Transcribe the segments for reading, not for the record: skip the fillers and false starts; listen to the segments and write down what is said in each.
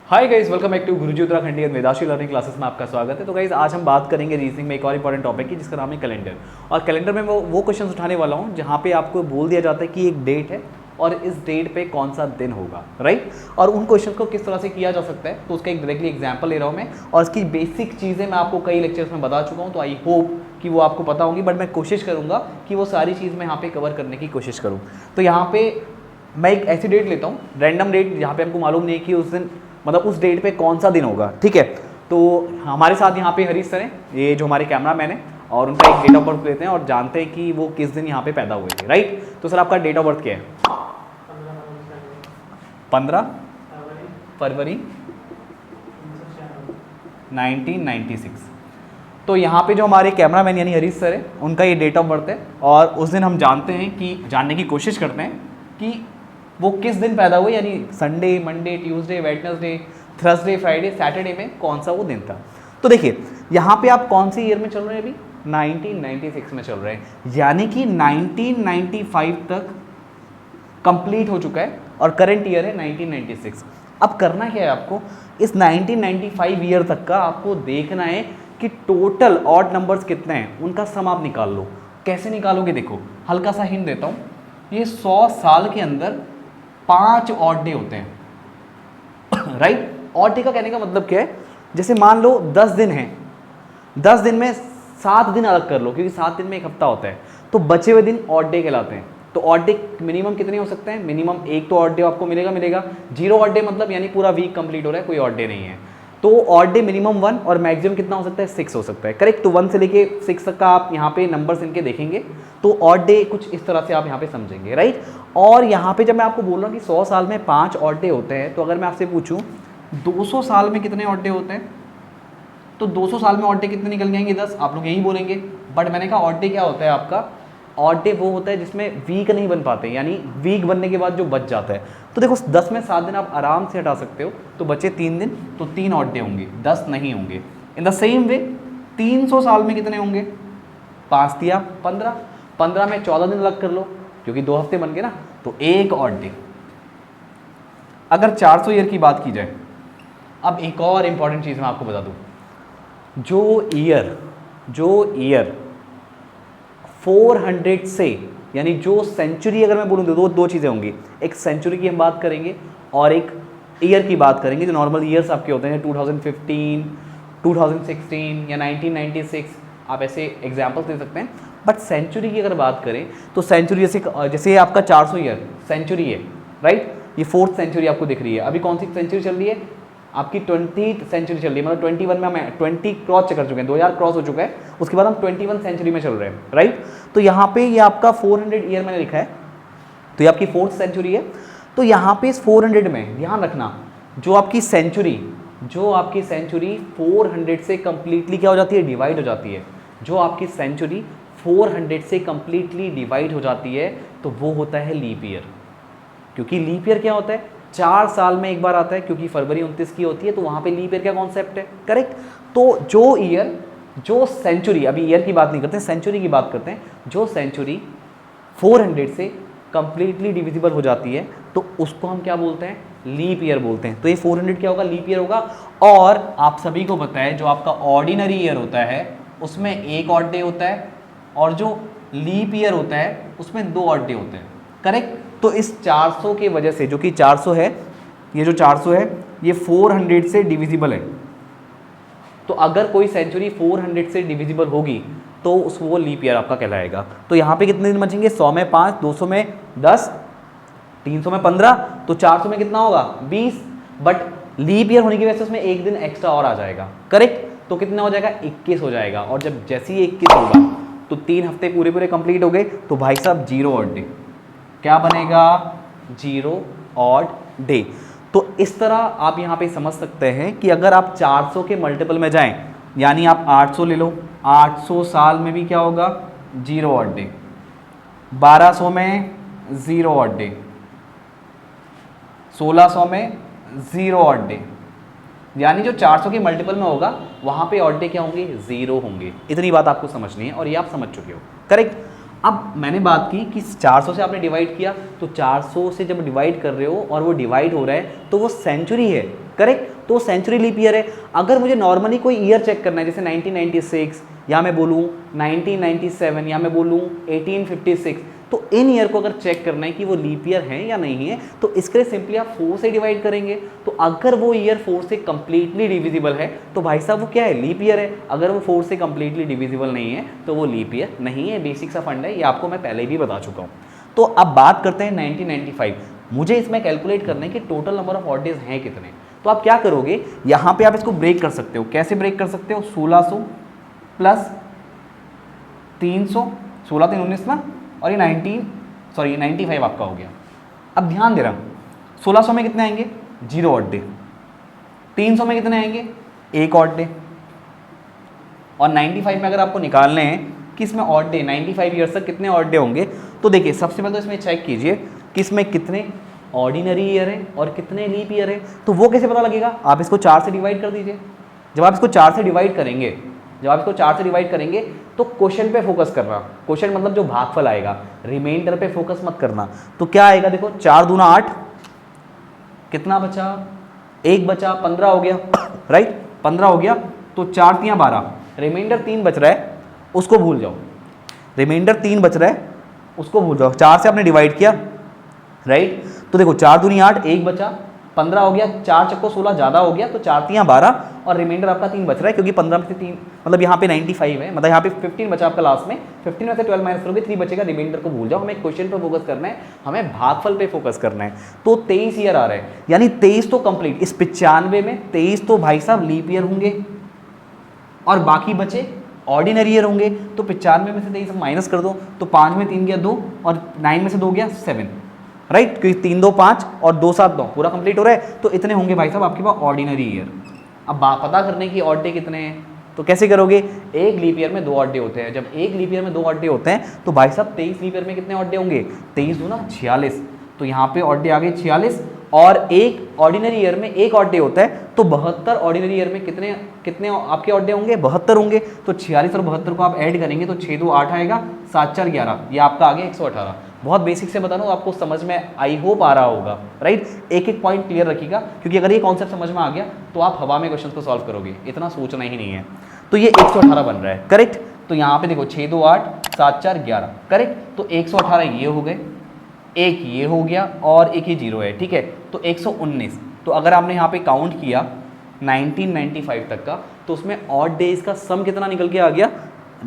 Hi guys, welcome back to Guruji Uttarakhandi and Vedashi learning classes में आपका स्वागत है। तो गाइस आज हम बात करेंगे रीजनिंग में एक और इंपॉर्टेंट टॉपिक की जिसका नाम है कैलेंडर। और कैलेंडर में वो क्वेश्चंस उठाने वाला हूँ जहाँ पे आपको बोल दिया जाता है कि एक डेट है और इस डेट पे कौन सा दिन होगा, राइट। और उन क्वेश्चन को किस तरह से किया जा सकता है, तो उसका एक डायरेक्टली एग्जाम्पल ले रहा हूँ मैं। और इसकी बेसिक चीज़ें मैं आपको कई लेक्चर्स में बता चुका हूँ, तो आई होप कि वो आपको पता होंगी, बट मैं कोशिश करूँगा कि वो सारी चीज़ मैं यहाँ पे कवर करने की कोशिश करूँ। तो यहाँ पे मैं एक ऐसी डेट लेता हूँ, रैंडम डेट, जहाँ पे हमको मालूम नहीं कि उस दिन मतलब उस डेट पे कौन सा दिन होगा, ठीक है। तो हमारे साथ यहाँ पे हरीश सर हैं, ये जो हमारे कैमरा मैन है, और उनका एक डेट ऑफ बर्थ लेते हैं और जानते हैं कि वो किस दिन यहाँ पे पैदा हुए थे, राइट। तो सर आपका डेट ऑफ बर्थ क्या है? 15 फरवरी 1996। तो यहाँ पे जो हमारे कैमरा मैन यानी हरीश सर है, उनका ये डेट ऑफ बर्थ है। और उस दिन हम जानने की कोशिश करते हैं कि वो किस दिन पैदा हुए, यानी Sunday, Monday, Tuesday, Wednesday, Thursday, Friday, Saturday में कौन सा वो दिन था। तो देखिए यहाँ पे आप कौन सी ईयर में चल रहे हैं? अभी 1996 में चल रहे हैं, यानी कि 1995 तक कंप्लीट हो चुका है और करंट ईयर है 1996। अब करना क्या है आपको, इस 1995 ईयर तक का आपको देखना है कि टोटल ऑड नंबर्स कितने हैं, उनका सम आप निकाल लो। कैसे निकालोगे? देखो हल्का सा हिंट देता हूँ, ये 100 साल के अंदर 5 ऑड डे होते हैं, राइट। ऑड डे का कहने का मतलब क्या है, जैसे मान लो 10 दिन हैं, 10 दिन में 7 दिन अलग कर लो, क्योंकि 7 दिन में एक हफ्ता होता है, तो बचे हुए दिन ऑड डे कहलाते हैं। तो ऑड डे मिनिमम कितने हो सकते हैं? मिनिमम एक तो ऑड डे आपको मिलेगा। 0 ऑड डे मतलब यानी पूरा वीक कंप्लीट हो रहा है, कोई ऑड डे नहीं है। तो ऑड डे मिनिमम 1 और मैक्सिमम कितना हो सकता है? 6 हो सकता है, करेक्ट। तो 1 से लेके 6 तक का आप यहाँ पे नंबर्स इनके देखेंगे तो ऑड डे कुछ इस तरह से आप यहाँ पे समझेंगे, राइट। और यहाँ पे जब मैं आपको बोल रहा हूँ कि 100 साल में 5 ऑड डे होते हैं, तो अगर मैं आपसे पूछूँ 200 साल में कितने ऑड डे होते हैं, तो 200 साल में ऑड डे कितने निकल जाएंगे? 10। आप लोग यही बोलेंगे, बट मैंने कहा ऑड डे क्या होता है आपका? ऑड डे वो होता है जिसमें वीक नहीं बन पाते, यानी वीक बनने के बाद जो बच जाता है। तो देखो 10 में 7 दिन आप आराम से हटा सकते हो, तो बचे 3 दिन, तो 3 ऑड डे होंगे, 10 नहीं होंगे। इन द सेम वे 300 साल में कितने होंगे? 5 दिया 15, 15 में 14 दिन अलग कर लो, क्योंकि 2 हफ्ते बन गए ना, तो 1 ऑड डे। अगर 400 ईयर की बात की जाए, अब एक और इंपॉर्टेंट चीज़ मैं आपको बता दूँ, जो ईयर 400 से, यानी जो सेंचुरी अगर मैं बोलूँ तो दो चीज़ें होंगी, एक सेंचुरी की हम बात करेंगे और एक ईयर की बात करेंगे। जो नॉर्मल ईयर्स आपके होते हैं 2015, 2016 या 1996, आप ऐसे एग्जाम्पल्स दे सकते हैं। बट सेंचुरी की अगर बात करें तो सेंचुरी जैसे आपका 400 ईयर सेंचुरी है, राइट। ये 4th सेंचुरी आपको दिख रही है। अभी कौन सी सेंचुरी चल रही है? आपकी 20th सेंचुरी चल रही है, मतलब 21 में हम 20 क्रॉस कर चुके हैं, 2000 क्रॉस हो चुका है, उसके बाद हम 21 सेंचुरी में चल रहे हैं, राइट। तो यहाँ पे ये आपका 400 ईयर मैंने लिखा है, तो ये आपकी 4th सेंचुरी है। तो यहाँ पे इस 400 में ध्यान रखना, जो आपकी सेंचुरी 400 से कंप्लीटली क्या हो जाती है? डिवाइड हो जाती है। जो आपकी सेंचुरी 400 से कंप्लीटली डिवाइड हो जाती है, तो वो होता है लीप ईयर। क्योंकि लीप ईयर क्या होता है? 4 साल में एक बार आता है, क्योंकि फरवरी 29 की होती है, तो वहाँ पे लीप ईयर क्या कॉन्सेप्ट है, करेक्ट। तो जो सेंचुरी, अभी ईयर की बात नहीं करते हैं, सेंचुरी की बात करते हैं, जो सेंचुरी 400 से कंप्लीटली डिविजिबल हो जाती है, तो उसको हम क्या बोलते हैं? लीप ईयर बोलते हैं। तो ये 400 क्या होगा? लीप ईयर होगा। और आप सभी को पता है जो आपका ऑर्डिनरी ईयर होता है उसमें 1 ऑड डे होता है, और जो लीप ईयर होता है उसमें 2 ऑड डे होते हैं, करेक्ट। तो इस 400 के वजह से, जो कि 400 है, ये जो 400 है ये 400 से डिविजिबल है। तो अगर कोई सेंचुरी 400 से डिविजिबल होगी तो उसको वो लीप ईयर आपका कहलाएगा। तो यहाँ पे कितने दिन बचेंगे? 100 में 5, 200 में 10, 300 में 15, तो 400 में कितना होगा? 20। बट लीप ईयर होने की वजह से उसमें एक दिन एक्स्ट्रा और आ जाएगा, करेक्ट। तो कितना हो जाएगा? 21 हो जाएगा। और जब जैसे ही 21 होगा तो 3 हफ्ते पूरे कंप्लीट हो गए, तो भाई साहब 0 ऑड डे। क्या बनेगा? 0 ऑड डे। तो इस तरह आप यहाँ पे समझ सकते हैं कि अगर आप 400 के मल्टीपल में जाएं, यानी आप 800 ले लो, 800 साल में भी क्या होगा? 0 ऑड डे। 1200 में 0 ऑड डे, 1600 में 0 ऑड डे, यानी जो 400 के मल्टीपल में होगा वहाँ पे ऑड डे क्या होंगे? 0 होंगे। इतनी बात आपको समझनी है और ये आप समझ चुके हो, करेक्ट। अब मैंने बात की कि 400 से आपने डिवाइड किया, तो 400 से जब डिवाइड कर रहे हो और वो डिवाइड हो रहा है तो वो सेंचुरी है, करेक्ट। तो सेंचुरी लीप ईयर है। अगर मुझे नॉर्मली कोई ईयर चेक करना है, जैसे 1996 या मैं बोलूँ 1997 या मैं बोलूँ 1856, तो इन ईयर को अगर चेक करना है कि वो लीप ईयर है या नहीं है, तो इसके लिए सिंपली आप 4 से डिवाइड करेंगे। तो अगर वो ईयर 4 से कंप्लीटली डिविजिबल है तो भाई साहब वो क्या है, लीप ईयर है। अगर वो 4 से कंप्लीटली डिविजिबल नहीं है तो वो लीप ईयर नहीं है। बेसिक सा फंड है, ये आपको मैं पहले भी बता चुका हूँ। तो अब बात करते हैं 1995। मुझे इसमें कैलकुलेट करना है कि total number of odd days हैं कितने। तो आप क्या करोगे, यहाँ पे आप इसको ब्रेक कर सकते हो। कैसे ब्रेक कर सकते हो, 1600 प्लस 300, 16 3 19 ना, और ये 95 आपका हो गया। अब ध्यान दे रहा हूँ, 1600 में कितने आएंगे, 0 ऑड डे। 300 में कितने आएंगे, 1 ऑड डे। और 95 में अगर आपको निकालने हैं कि इसमें ऑड डे 95 ईयर्स तक कितने ऑड डे होंगे, तो देखिए सबसे पहले तो इसमें चेक कीजिए कि इसमें कितने ऑर्डिनरी ईयर है और कितने लीप ईयर है। तो वो कैसे पता लगेगा, आप इसको 4 से डिवाइड कर दीजिए। जब आप इसको 4 से डिवाइड करेंगे तो क्वेश्चन पे फोकस करना। क्वेश्चन मतलब जो भागफल आएगा, रिमाइंडर पे फोकस मत करना। तो क्या आएगा, देखो 4 दूना 8, कितना बचा, 1 बचा, 15 हो गया, राइट 15 हो गया। तो 4 तियाँ 12, रिमाइंडर 3 बच रहा है, उसको भूल जाओ। रिमाइंडर 3 बच रहा है, उसको भूल जाओ। 4 से आपने डिवाइड किया, राइट। तो देखो 4 दूनी 8, 1 बचा, 15 हो गया, 4 चक्को 16 ज़्यादा हो गया, तो 4 तियाँ 12 और रिमाइंडर आपका 3 बच रहा है, क्योंकि 15 में से 3 मतलब यहाँ पे 95 है, मतलब यहाँ पे 15 बचा आपका लास्ट में। 15 में से 12 माइनस करोगे 3 बचेगा, रिमाइंडर को भूल जाओ। हमें क्वेश्चन पे फोकस करना है, हमें भागफल पे फोकस करना है। तो 23 ईयर आ रहा है, यानी 23 तो कंप्लीट, इस 95 में 23 तो भाई साहब लीप ईयर होंगे और बाकी बचे ऑर्डिनरी ईयर होंगे। तो 95 में से 23 माइनस कर दो, तो 5 में 3 गया 2 और 9 में से 2 गया 7, राइट, क्योंकि 3 2 5 और 2 7 9 पूरा कंप्लीट हो रहा है। तो इतने होंगे भाई साहब आपके पास ऑर्डिनरी ईयर। अब पता करने की ऑड डे कितने हैं, तो कैसे करोगे, एक लीप ईयर में 2 ऑड डे होते हैं। जब एक लीप ईयर में 2 ऑड डे होते हैं तो भाई साहब 23 लीप ईयर में कितने ऑड डे होंगे, 23 दूना 46। तो यहाँ पे ऑड डे आ गए 46, और एक ऑर्डिनरी ईयर में 1 ऑड डे होता है, तो 72 ऑर्डिनरी ईयर में कितने आपके ऑड डे होंगे, 72 होंगे। तो 46 और 72 को आप ऐड करेंगे तो 6 2 8 आएगा, 7 4 11, ये आपका आ गया 118। बहुत बेसिक से बता रहा हूँ, आपको समझ में आई होप आ रहा होगा, राइट। एक एक पॉइंट क्लियर रखिएगा, क्योंकि अगर ये कॉन्सेप्ट समझ में आ गया तो आप हवा में क्वेश्चन को सॉल्व करोगे, इतना सोचना ही नहीं है। तो ये 118 बन रहा है, करेक्ट। तो यहाँ पे देखो 6 2 8 7 4 11, करेक्ट। तो 118 ये हो गए, एक ये हो गया और एक ये 0 है, ठीक है। तो 119। तो अगर आपने यहाँ पे काउंट किया 1995 तक का, तो उसमें ऑड डेज का सम कितना निकल के आ गया,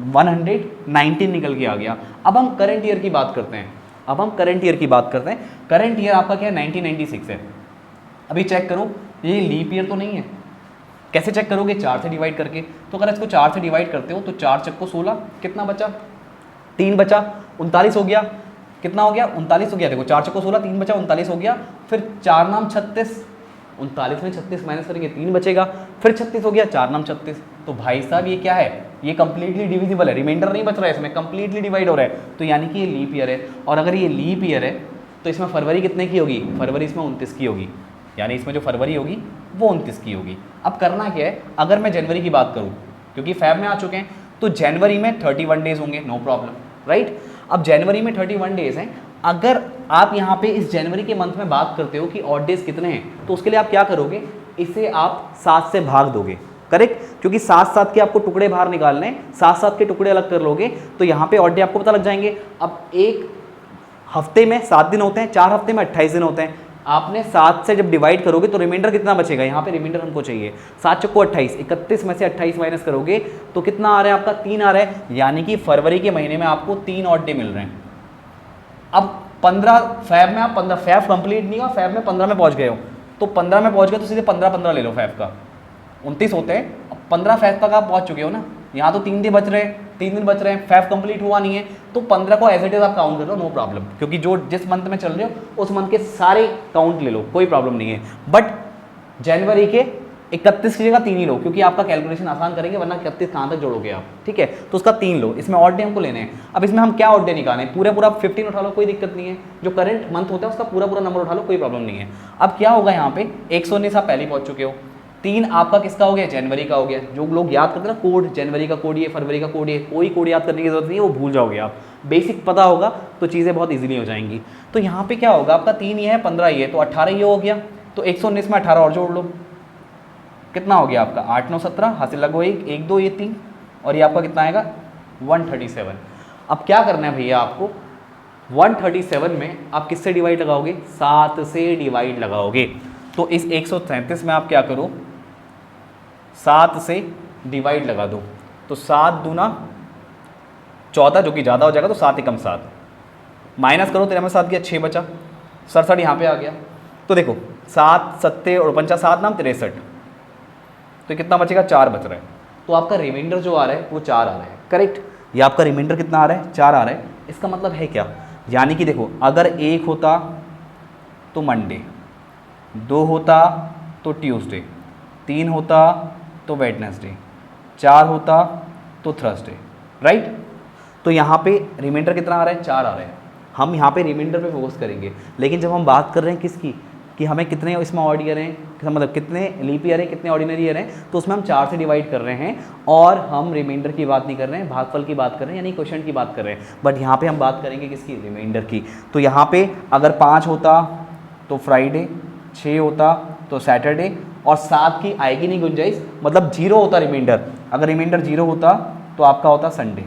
119 निकल के आ गया। अब हम करंट ईयर की बात करते हैं। करंट ईयर आपका क्या है, 1996 है। अभी चेक करो, ये लीप ईयर तो नहीं है। कैसे चेक करोगे, 4 से डिवाइड करके। तो अगर इसको 4 से डिवाइड करते हो तो 4 चक्को 16, कितना बचा, 3 बचा, 39 हो गया। कितना हो गया, 39 हो गया। देखो 4 चक्को 16, 3 बचा, 39 हो गया। फिर 4 नाम 36, 39 में 36 माइनस करेंगे 3 बचेगा, फिर 36 हो गया, 4 नाम 36। तो भाई साहब ये क्या है, ये कंप्लीटली डिविजिबल है, रिमाइंडर नहीं बच रहा है इसमें, कंप्लीटली डिवाइड हो रहा है। तो यानी कि ये लीप ईयर है। और अगर ये लीप ईयर है तो इसमें फरवरी कितने की होगी, फरवरी इसमें 29 की होगी, यानी इसमें जो फरवरी होगी वो 29 की होगी। अब करना क्या है, अगर मैं जनवरी की बात करूँ, क्योंकि फैब में आ चुके हैं, तो जनवरी में 31 डेज होंगे, नो प्रॉब्लम, राइट। अब जनवरी में 31 डेज हैं। अगर आप यहाँ पे इस जनवरी के मंथ में बात करते हो कि ऑड डेज कितने हैं, तो उसके लिए आप क्या करोगे, इसे आप 7 से भाग दोगे, करेक्ट, क्योंकि 7 के आपको टुकड़े बाहर निकालने हैं, 7 के टुकड़े अलग कर लोगे तो यहाँ पे ऑड डे आपको पता लग जाएंगे। अब एक हफ्ते में 7 दिन होते हैं, 4 हफ्ते में 28 दिन होते हैं। आपने 7 से जब डिवाइड करोगे तो रिमाइंडर कितना बचेगा, यहाँ पे रिमाइंडर हमको चाहिए, 7 चक्को 28, 31 में से 28 माइनस करोगे तो कितना आ रहा है आपका, 3 आ रहा है। यानी कि फरवरी के महीने में आपको 3 ऑड डे मिल रहे हैं। अब 15 फैब में आप 15 फैब कंप्लीट नहीं हुआ, फैब में 15 में पहुंच गए हो, तो 15 में पहुंच गए तो सीधे 15 ले लो, फैब का 29 होते हैं। अब 15 फैब तक आप पहुंच चुके हो ना, यहाँ तो 3 दिन बच रहे हैं, 3 दिन बच रहे हैं, फैब कंप्लीट हुआ नहीं है, तो 15 को एज इट इज आप काउंट कर लो, नो प्रॉब्लम, क्योंकि जो जिस मंथ में चल रहे हो उस मंथ के सारे काउंट ले लो, कोई प्रॉब्लम नहीं है। बट जनवरी के 31 की जगह 3 ही लो, क्योंकि आपका कैलकुलेशन आसान करेंगे, वरना 31 कहाँ तक जोड़ोगे आप, ठीक है। तो उसका 3 लो, इसमें ऑड डे हमको लेने हैं। अब इसमें हम क्या ऑड डे निकालें, पूरा 15 उठा लो, कोई दिक्कत नहीं है। जो करंट मंथ होता है उसका पूरा नंबर उठा लो, कोई प्रॉब्लम नहीं है। अब क्या होगा यहाँ पे, 119 आप पहले पहुंच चुके हो, 3 आपका किसका हो गया, जनवरी का हो गया। जो लोग याद करते हैं ना कोड, जनवरी का कोड ये, फरवरी का कोड ये, कोई कोड याद करने की जरूरत नहीं है, वो भूल जाओगे आप। बेसिक पता होगा तो चीज़ें बहुत ईजिली हो जाएंगी। तो यहाँ पे क्या होगा, आपका 3 ये है, 15 ये है, तो 18 ये हो गया। तो 119 में 18 और जोड़ लो, कितना हो गया आपका 8 9 17, हासिल लगो 1 1 2 ये 3 और ये आपका कितना आएगा 137। अब क्या करना है भैया आपको, 137 में आप किससे डिवाइड लगाओगे, 7 से डिवाइड लगाओगे। तो इस 137 में आप क्या करो, 7 से डिवाइड लगा दो, तो 7 दूना 14 जो कि ज़्यादा हो जाएगा, तो 7 एकम 7 माइनस करो, 13 में 7 गया 6 बचा, 67 यहाँ पे आ गया। तो देखो 7 7 और 5 7 नाम 63, तो कितना बचेगा 4 बच रहा है। तो आपका रिमाइंडर जो आ रहा है वो 4 आ रहा है, करेक्ट। ये आपका रिमाइंडर कितना आ रहा है, 4 आ रहा है। इसका मतलब है क्या, यानी कि देखो अगर 1 होता तो मंडे, 2 होता तो ट्यूसडे, 3 होता तो वेडनेसडे, 4 होता तो थर्सडे, राइट। तो यहाँ पे रिमाइंडर कितना आ रहा है, 4 आ रहा है। हम यहाँ पे रिमाइंडर पे फोकस करेंगे, लेकिन जब हम बात कर रहे हैं किसकी, कि हमें कितने इसमें ऑड ईयर हैं, मतलब कितने लीप ईयर है, कितने ऑर्डिनरी ईयर हैं, तो उसमें हम 4 से डिवाइड कर रहे हैं और हम रिमाइंडर की बात नहीं कर रहे हैं, भागफल की बात कर रहे हैं, यानी क्वेश्चन की बात कर रहे हैं। बट यहाँ पे हम बात करेंगे किसकी, रिमाइंडर की। तो यहाँ पे अगर 5 होता तो फ्राइडे, 6 होता तो सैटरडे और 7 की आएगी नहीं गुंजाइश, मतलब 0 होता रिमाइंडर। अगर रिमाइंडर 0 होता तो आपका होता संडे,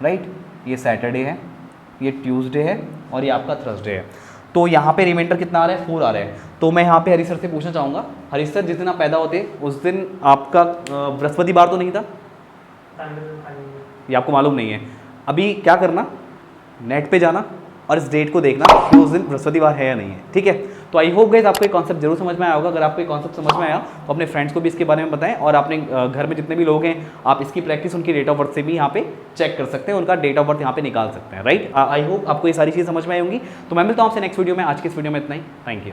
राइट। ये सैटरडे है, ये ट्यूसडे है और ये आपका थर्सडे है। तो यहाँ पे रिमाइंडर कितना आ रहा है, 4 आ रहा है। तो मैं यहाँ पे हरीश सर से पूछना चाहूँगा, हरीश सर जिस दिन आप पैदा होते उस दिन आपका बृहस्पतिवार तो नहीं था, ये आपको मालूम नहीं है। अभी क्या करना, नेट पे जाना और इस डेट को देखना कि उस दिन बृहस्पतिवार है या नहीं है, ठीक है। तो आई होप गाइस आपको ये कॉन्सेप्ट जरूर समझ में आया होगा। अगर आपको ये कॉन्सेप्ट समझ में आया तो अपने फ्रेंड्स को भी इसके बारे में बताएं और अपने घर में जितने भी लोग हैं आप इसकी प्रैक्टिस उनकी डेट ऑफ बर्थ से भी यहाँ पे चेक कर सकते हैं, उनका डेट ऑफ बर्थ यहाँ पे निकाल सकते हैं, राइट। आई होप आपको ये सारी चीज़ समझ में आई होंगी। तो मैं मिलता हूँ आपसे नेक्स्ट वीडियो में। आज की इस वीडियो में इतना ही, थैंक यू।